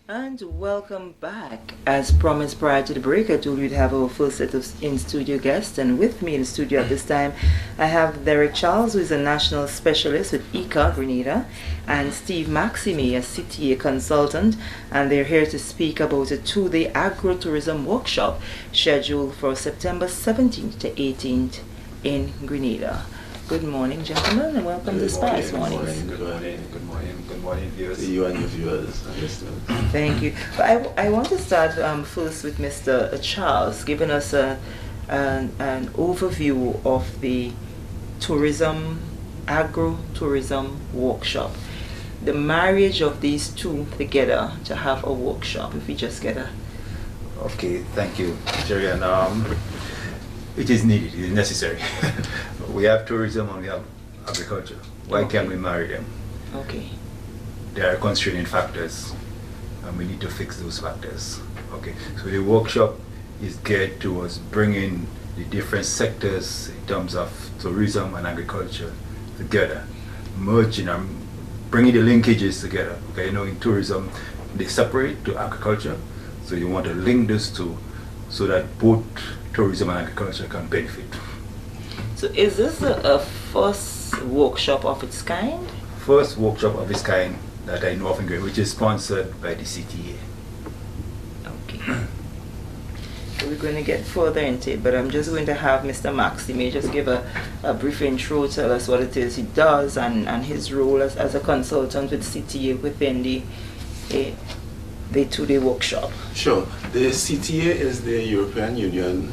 And welcome back. As promised prior to the break, I told you to have our full set of in-studio guests, and with me in the studio at this time, I have Derek Charles, who is a national specialist with IICA Grenada, and Steve Maximay, a CTA consultant, and they're here to speak about a two-day agro-tourism workshop scheduled for September 17th to 18th in Grenada. Good morning, gentlemen, and welcome to Spice Mornings. Good morning, viewers. To you and your viewers. Thank you. But I want to start first with Mr. Charles, giving us an overview of the agro-tourism workshop. The marriage of these two together to have a workshop, if we just get a... Okay, thank you, Jerry. And it is needed, it is necessary. We have tourism and we have agriculture. Why can't we marry them? Okay. There are constraining factors and we need to fix those factors. Okay, so the workshop is geared towards bringing the different sectors in terms of tourism and agriculture together, merging and bringing the linkages together. Okay, you know, in tourism they separate to agriculture, so you want to link those two so that both tourism and agriculture can benefit. So is this a first workshop of its kind? First workshop of its kind that I know of in Grenada, which is sponsored by the CTA. Okay. So we're going to get further into it, but I'm just going to have Mr. Maximay just give a brief intro, tell us what it is he does and his role as a consultant with CTA within the two-day workshop. Sure. The CTA is the European Union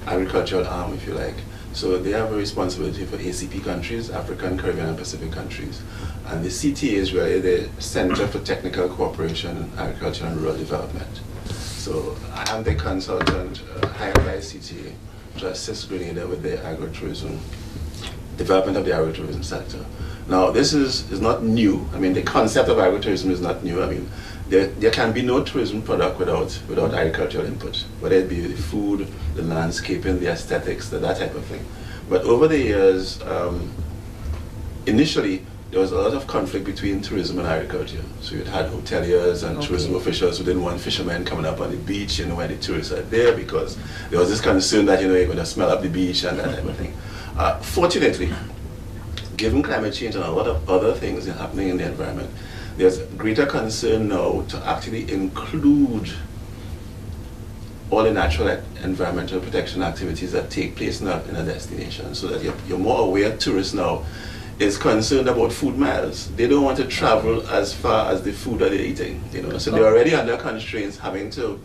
agricultural arm, if you like. So they have a responsibility for ACP countries, African, Caribbean, and Pacific countries. And the CTA is really the Center for Technical Cooperation in Agriculture and Rural Development. So I am the consultant hired by CTA to assist Grenada with the agro-tourism, development of the agro-tourism sector. Now this is not new. I mean, the concept of agro-tourism is not new. I mean, there can be no tourism product without agricultural input, whether it be the food, the landscaping, the aesthetics, that type of thing. But over the years, initially there was a lot of conflict between tourism and agriculture. So you had hoteliers and tourism officials who didn't want fishermen coming up on the beach, you know, when the tourists are there, because there was this concern that, you know, you're going to smell up the beach and that type of thing. Fortunately, given climate change and a lot of other things happening in the environment, there's greater concern now to actually include all the natural environmental protection activities that take place in a destination, so that you're more aware. Tourists now is concerned about food miles. They don't want to travel as far as the food that they're eating, you know. So they're already under constraints, having to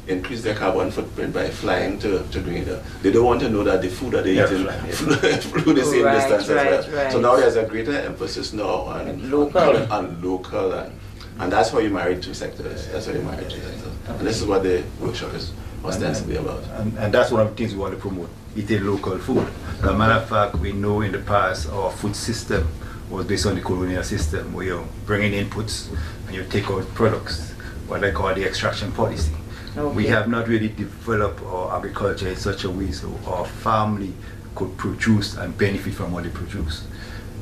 increase their carbon footprint by flying to Grenada. They don't want to know that the food that they're eating flew the same distance as well. Right. So now there's a greater emphasis now on local, and that's how you marry two sectors. That's how you marry two sectors. Okay. And this is what the workshop is ostensibly about. And that's one of the things we want to promote, eating local food. As a matter of fact, we know in the past our food system was based on the colonial system, where you bring in inputs and you take out products, what I call the extraction policy. Okay. We have not really developed our agriculture in such a way so our family could produce and benefit from what they produce.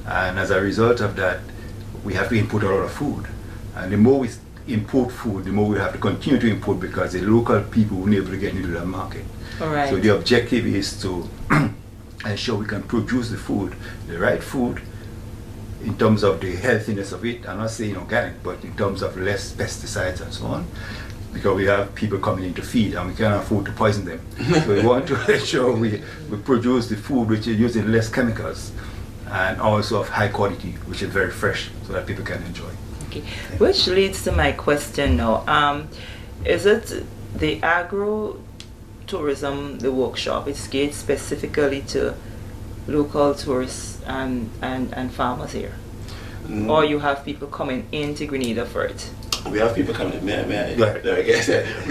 And as a result of that, we have to import a lot of food. And the more we import food, the more we have to continue to import, because the local people will never get into that market. All right. So the objective is to ensure we can produce the food, the right food, in terms of the healthiness of it. I'm not saying organic, but in terms of less pesticides and so on. Because we have people coming in to feed and we can't afford to poison them. So we want to ensure we produce the food which is using less chemicals and also of high quality, which is very fresh, so that people can enjoy. Okay, which leads to my question now. Is it the agro-tourism, the workshop, it's geared specifically to local tourists and farmers here? Or you have people coming into Grenada for it? We have people coming in. We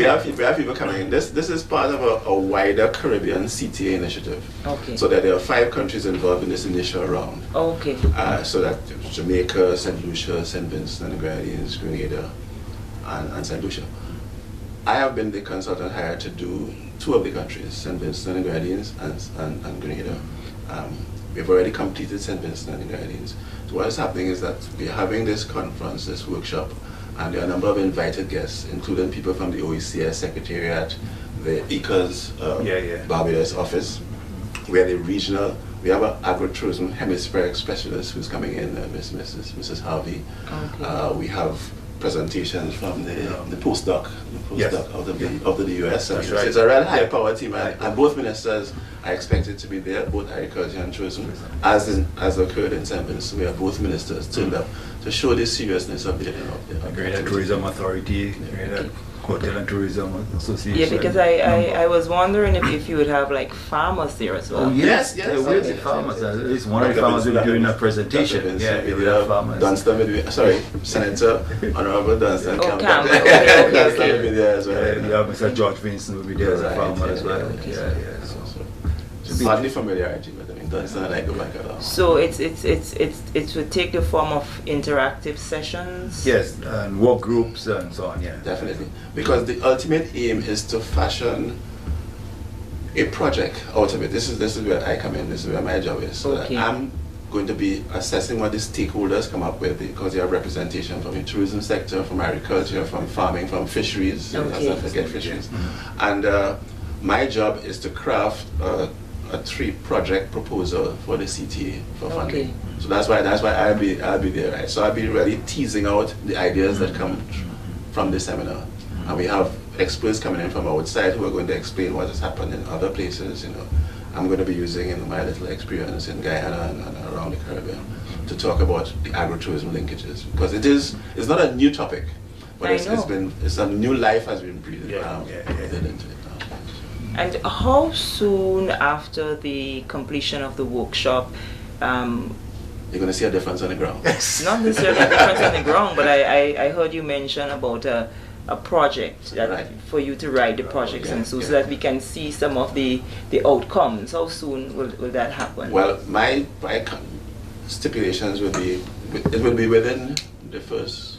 have people coming in. This is part of a wider Caribbean CTA initiative. Okay. So that there are 5 countries involved in this initial round. Okay. So that Jamaica, St. Lucia, St. Vincent and the Grenadines, Grenada, and St. Lucia. I have been the consultant hired to do 2 of the countries, St. Vincent and the Grenadines and Grenada. We've already completed St. Vincent and the Grenadines. So what is happening is that we're having this conference, this workshop, And there are a number of invited guests, including people from the IICA Secretariat, the IICA's Barbados office. We are the regional. We have an agro-tourism hemispheric specialist who's coming in, Mrs. Harvey. Okay. We have presentations from the postdoc out of the US. That's right. It's a real high power team, and both ministers are expected to be there, both agriculture and tourism, as occurred in St. Vincent, where both ministers turned up to show the seriousness of the Grenada Tourism Authority, Grenada Hotel and Tourism Association. Yeah, because I was wondering if you would have like farmers there as well. Oh yes, there will be farmers. At least one of the farmers will be doing a presentation. Yeah, we will have farmers. Dunstan will be, sorry, Senator Honorable Dunstan Campbell. Dunstan will be there as well. Yeah, Mr. George Vincent will be there as a farmer as well. So partly familiarity, but I mean, Dunstan and I go back a lot. So it would take the form of interactive sessions. Yes, and work groups and so on. Yeah, definitely, because the ultimate aim is to fashion a project out of it. This is where I come in. This is where my job is. So that I'm going to be assessing what the stakeholders come up with, because they have representation from the tourism sector, from agriculture, from farming, from fisheries. Let's not forget fisheries. And my job is to craft a 3-project proposal for the CTA for funding. So that's why I'll be there, right? So I'll be really teasing out the ideas that come from the seminar, and we have experts coming in from outside who are going to explain what has happened in other places. I'm going to be using my little experience in Guyana and around the Caribbean to talk about the agro-tourism linkages, because it's not a new topic, but it's a new life has been breathed into it. And how soon after the completion of the workshop you're going to see a difference on the ground? Not necessarily a difference on the ground, but I heard you mention about a project for you to write the projects so that we can see some of the outcomes. How soon will that happen? Well, my stipulations will be within the first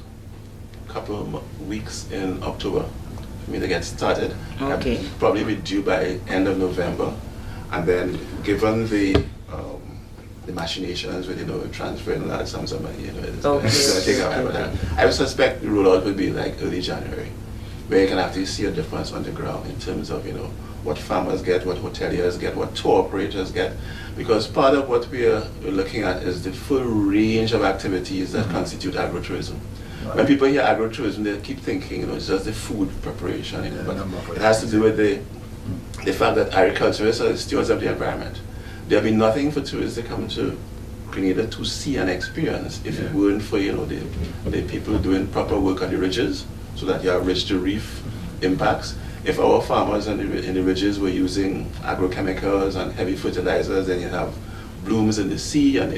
couple of weeks in October for me to get started. Okay. I'll probably be due by end of November, and then given the machinations with transferring large sums of money, it's going to take a while. But I would suspect the rollout would be like early January, where you can actually see a difference on the ground in terms of what farmers get, what hoteliers get, what tour operators get, because part of what we're looking at is the full range of activities that constitute agro-tourism. When people hear agro-tourism, they keep thinking it's just the food preparation, but it has to do with the fact that agriculturists are the stewards of the environment. There'll be nothing for tourists to come to Grenada to see and experience if it weren't for the people doing proper work on the ridges, so that you have ridge-to-reef impacts. If our farmers in the ridges were using agrochemicals and heavy fertilizers, then you have blooms in the sea, and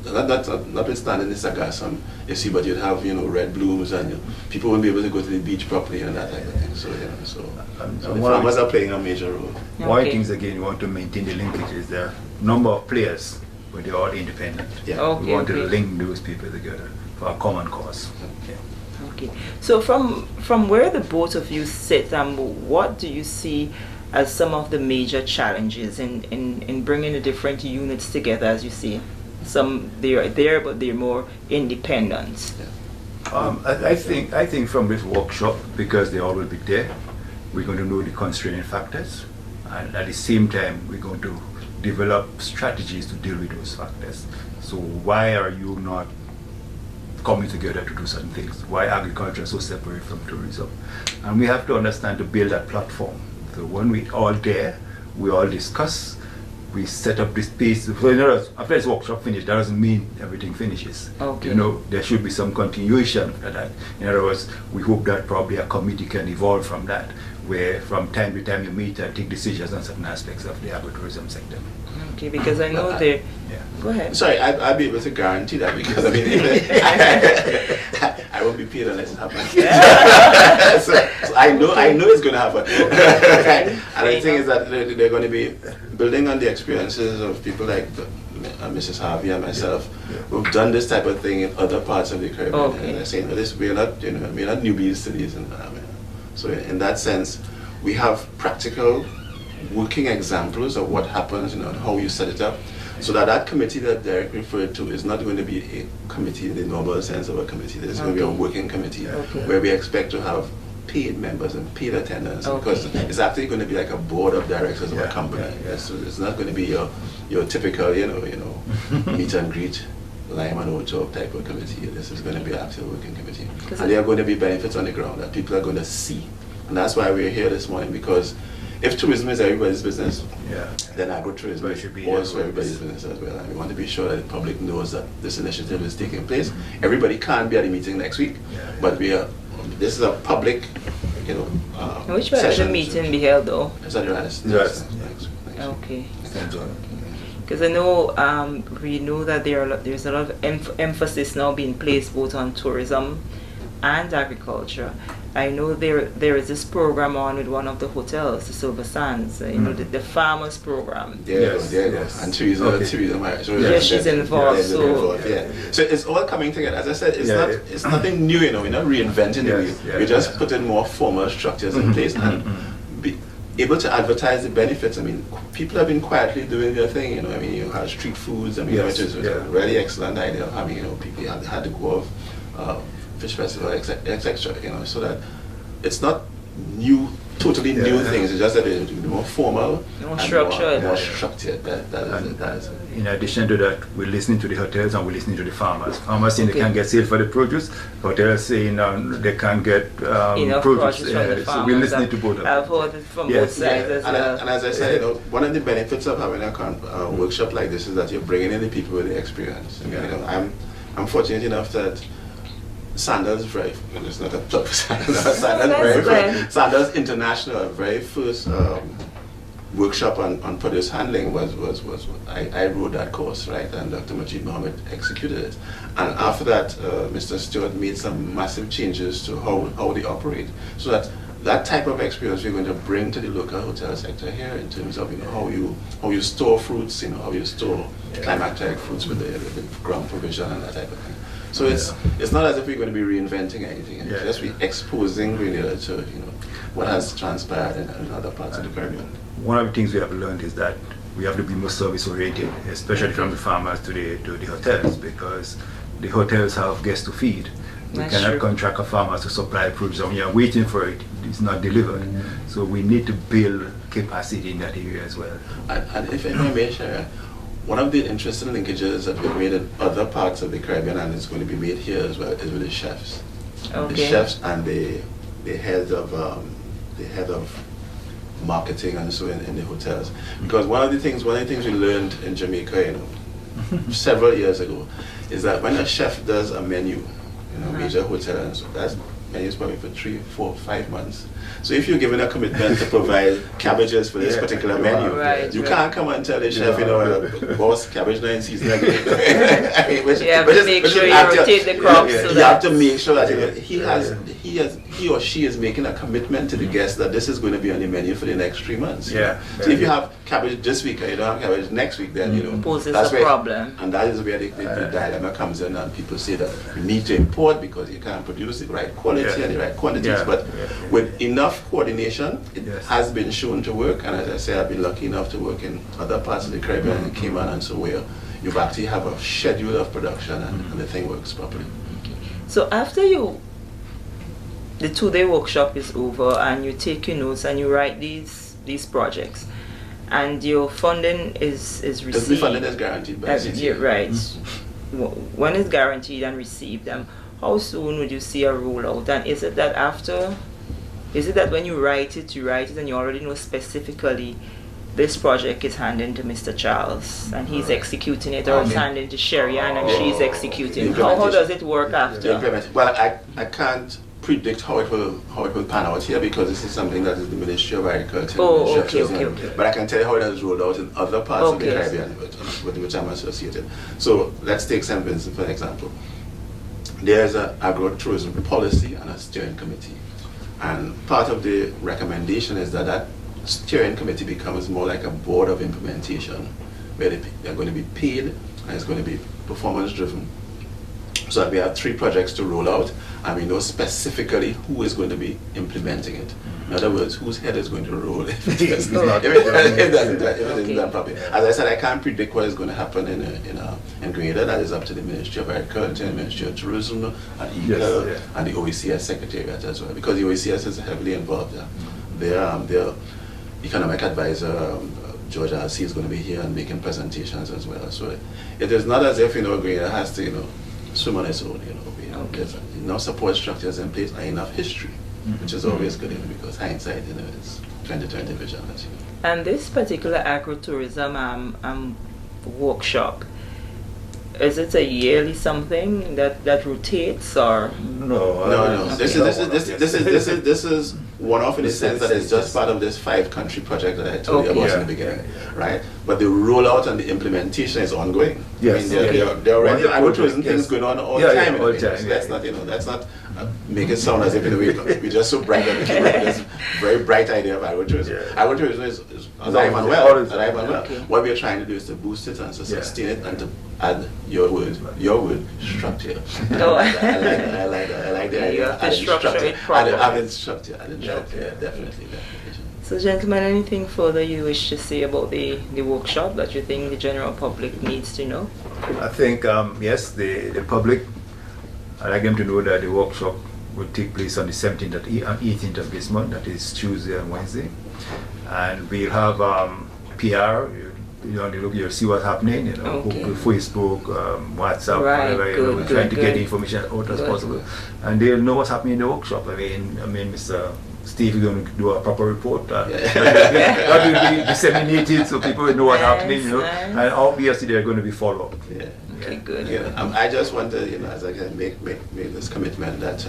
notwithstanding the sargassum, you see, but you'd have red blooms, and people won't be able to go to the beach properly and that type of thing. So the farmers are playing a major role. One of the things again, you want to maintain the linkages. There are a number of players, but they're all independent. We want to link those people together for a common cause. Okay. So from where the both of you sit, what do you see as some of the major challenges in bringing the different units together, as you see? Some they are there, but they're more independent. I think from this workshop, because they all will be there, we're going to know the constraining factors, and at the same time we're going to develop strategies to deal with those factors. So why are you not coming together to do certain things? Why agriculture is so separate from tourism? And we have to understand to build that platform. So when we all there, we all discuss, we set up this piece. So in other words, after this workshop finished, that doesn't mean everything finishes. There should be some continuation after that. In other words, we hope that probably a committee can evolve from that, where from time to time you meet and take decisions on certain aspects of the agro-tourism sector. Okay, because I know they. Go ahead. Sorry, I'll be able to guarantee that, because I won't be paid unless it happens. so I know it's going to happen. And the thing is that they're going to be building on the experiences of people like Mrs. Harvey and myself, who've done this type of thing in other parts of the Caribbean. And they're saying, we're not newbies to these. So in that sense, we have practical working examples of what happens and how you set it up. So that committee that Derek referred to is not going to be a committee in the normal sense of a committee. There's going to be a working committee where we expect to have paid members and paid attendance, because it's actually going to be like a board of directors of a company. So it's not going to be your typical, meet and greet, lime and old job type of committee. This is going to be an actual working committee. And there are going to be benefits on the ground that people are going to see. And that's why we're here this morning, because if tourism is everybody's business, then agro-tourism is also everybody's business as well. And we want to be sure that the public knows that this initiative is taking place. Everybody can't be at the meeting next week, but this is a public, Which way should the meeting be held though? It's at the rest. Okay. Because I know we know that there's a lot of emphasis now being placed both on tourism and agriculture. I know there is this program on with one of the hotels, the Silver Sands, the farmers program. Yes. And Teresa, she's involved. So it's all coming together. As I said, it's nothing new. We're not reinventing the wheel. We're just putting more formal structures in place and be able to advertise the benefits. I mean, people have been quietly doing their thing. You have street foods. Which is a really excellent idea of having people had to go off. Fish festival, etc. So that it's not totally new things. It's just that it's more formal, more structured. More structured. That is. In addition to that, we're listening to the hotels and we're listening to the farmers. Farmers saying they can't get sale for the produce. Hotels saying they can't get enough produce. From the so we're listening to both of them. I've heard it from both sides as well. And as I said, one of the benefits of having a workshop like this is that you're bringing in the people with the experience. I'm fortunate enough that Sanders it's not a plug for Sanders. Sanders International, very first workshop on produce handling was I wrote that course, right, and Dr. Majid Mohammed executed it. And after that, Mr. Stewart made some massive changes to how they operate, so that type of experience we're going to bring to the local hotel sector here in terms of how you store fruits, how you store climatic fruits with the ground provision and that type of thing. So it's not as if we're going to be reinventing anything. It's just be exposing Grenada to what has transpired in other parts of the Caribbean. One of the things we have learned is that we have to be more service oriented, especially from the farmers to the hotels, because the hotels have guests to feed. We cannot contract a farmer to supply produce. When you're waiting for it, it's not delivered. So we need to build capacity in that area as well. And if I may share, one of the interesting linkages that we've made in other parts of the Caribbean, and it's going to be made here as well, is with the chefs. The chefs and the head of marketing and so in the hotels. Because one of the things we learned in Jamaica, several years ago, is that when a chef does a menu, major hotel, and so that's menus probably for 3, 4, 5 months. So if you're given a commitment to provide cabbages for this particular menu, you can't come and tell the chef, boss, cabbage not in season again. You have to make sure you rotate the crops. You have to make sure that he or she is making a commitment to the guest that this is going to be on the menu for the next 3 months. So if you have cabbage this week and you don't have cabbage next week, then poses a problem. And that is where the dilemma comes in, and people say that you need to import because you can't produce the right quality and the right quantities. But with enough coordination, it has been shown to work. And as I say, I've been lucky enough to work in other parts of the Caribbean and Cayman and so where you actually have a schedule of production and the thing works properly. So after the 2-day workshop is over and you take your notes and you write these projects and your funding is received. The funding is guaranteed by CTA. Right. When it's guaranteed and received, how soon would you see a rollout? And is it that when you write it and you already know specifically this project is handed to Mr. Charles and he's executing it, or it's handed to Sherry Ann and she's executing it? How does it work after? Well, I can't predict how it will pan out here because this is something that is the Ministry of Agriculture. Okay. But I can tell you how it has rolled out in other parts of the Caribbean with which I'm associated. So let's take St. Vincent for example. There's an agro-tourism policy and a steering committee. And part of the recommendation is that steering committee becomes more like a board of implementation, where they're going to be paid and it's going to be performance driven. so that we have 3 projects to roll out, and we know specifically who is going to be implementing it. In other words, whose head is going to roll if it isn't done properly. As I said, I can't predict what is going to happen in Grenada. That is up to the Ministry of Agriculture, the Ministry of Tourism, and IICA, and the OECS Secretariat as well, because the OECS is heavily involved there. Their economic advisor, George R.C. is going to be here and making presentations as well. So it is not as if Grenada has to swim on its own. There's enough support structures in place and enough history, which is always good, because hindsight is 2020 vision. And this particular agro-tourism workshop, is it a yearly something that rotates, or no? This is one-off in the sense that it's just part of this 5-country project that I told you about in the beginning, right? But the rollout and the implementation is ongoing. Yes. I mean, there are already agro-tourism things going on all the time. So that's not make it sound as if we're just so bright and this very bright idea of agro-tourism. Agro-tourism is alive and well. What we are trying to do is to boost it and to sustain it and to add your word, structure. I like the idea. You have to structure it properly. Adding structure, definitely. So, gentlemen, anything further you wish to say about the workshop that you think the general public needs to know? I think, yes, the public, I'd like them to know that the workshop will take place on the 17th and 18th of this month, that is Tuesday and Wednesday. And we'll have PR, you'll see what's happening, Facebook, WhatsApp, whatever, we're trying to get the information out as possible. And they'll know what's happening in the workshop. I mean, Mr. Steve is going to do a proper report. That will be disseminated so people will know what's happening, and obviously they're going to be follow-up. Okay, good. I just want to, as I can make this commitment that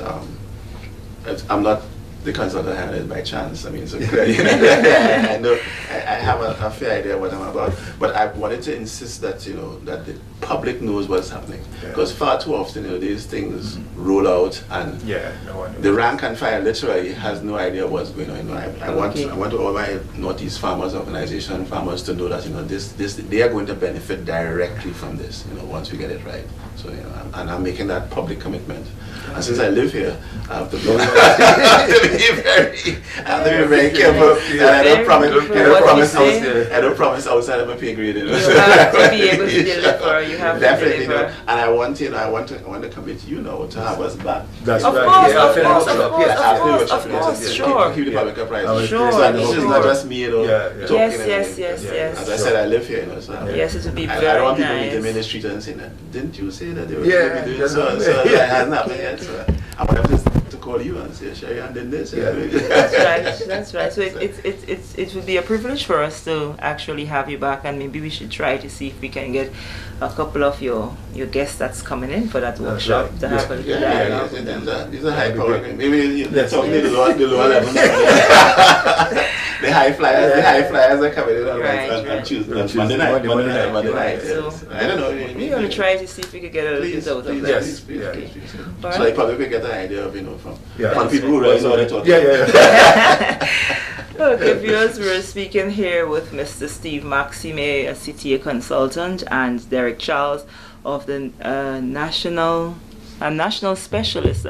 I'm not the consultant handed by chance. I mean, so I know I have a fair idea of what I'm about, but I wanted to insist that that the public knows what's happening, because far too often these things roll out and the rank and file literally has no idea what's going on. I want all my Northeast Farmers Organization farmers to know that this they are going to benefit directly from this. Once we get it right. So and I'm making that public commitment. And since I live here, I have to be very careful. And I don't promise outside of my pay grade. You have to be able to deliver. You have definitely, to deliver. And I want to commit to have us back. That's of right. Of course, sure. Keep the public apprised. Sure. So this is not just me, talking. Yes. As I said, I live here, so yes, it would be very nice. I don't want people meeting me in the street and saying, "Didn't you say that they were going to be doing so?" So that hasn't happened yet. So I want them to call you and say, "Sherry, and then this." That's right. So it would be a privilege for us to actually have you back, and maybe we should try to see if we can get a couple of your guests that's coming in for that workshop to have a little dialogue with them. It's a high power. Maybe let's talk the lower level. The high flyers are coming in on Tuesday, on Monday night. So I don't know. We're going to try to see if we could get a little bit out of that. Yes. So you probably could get an idea of from people who really know what they're talking about. Okay, viewers, we're speaking here with Mr. Steve Maximay, a CTA consultant, and Derek Charles of the national specialist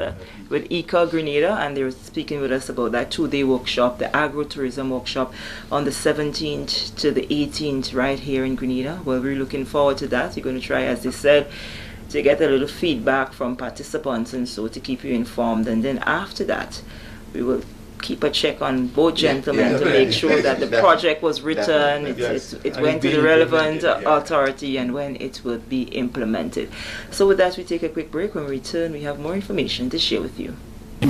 with IICA Grenada, and they were speaking with us about that 2-day workshop, the agro-tourism workshop, on the 17th to the 18th right here in Grenada. Well, we're looking forward to that. We're going to try, as they said, to get a little feedback from participants and so to keep you informed, and then after that we will keep a check on both gentlemen to make sure that the project was written, it went to the relevant authority, and when it would be implemented. So with that, we take a quick break. When we return, we have more information to share with you.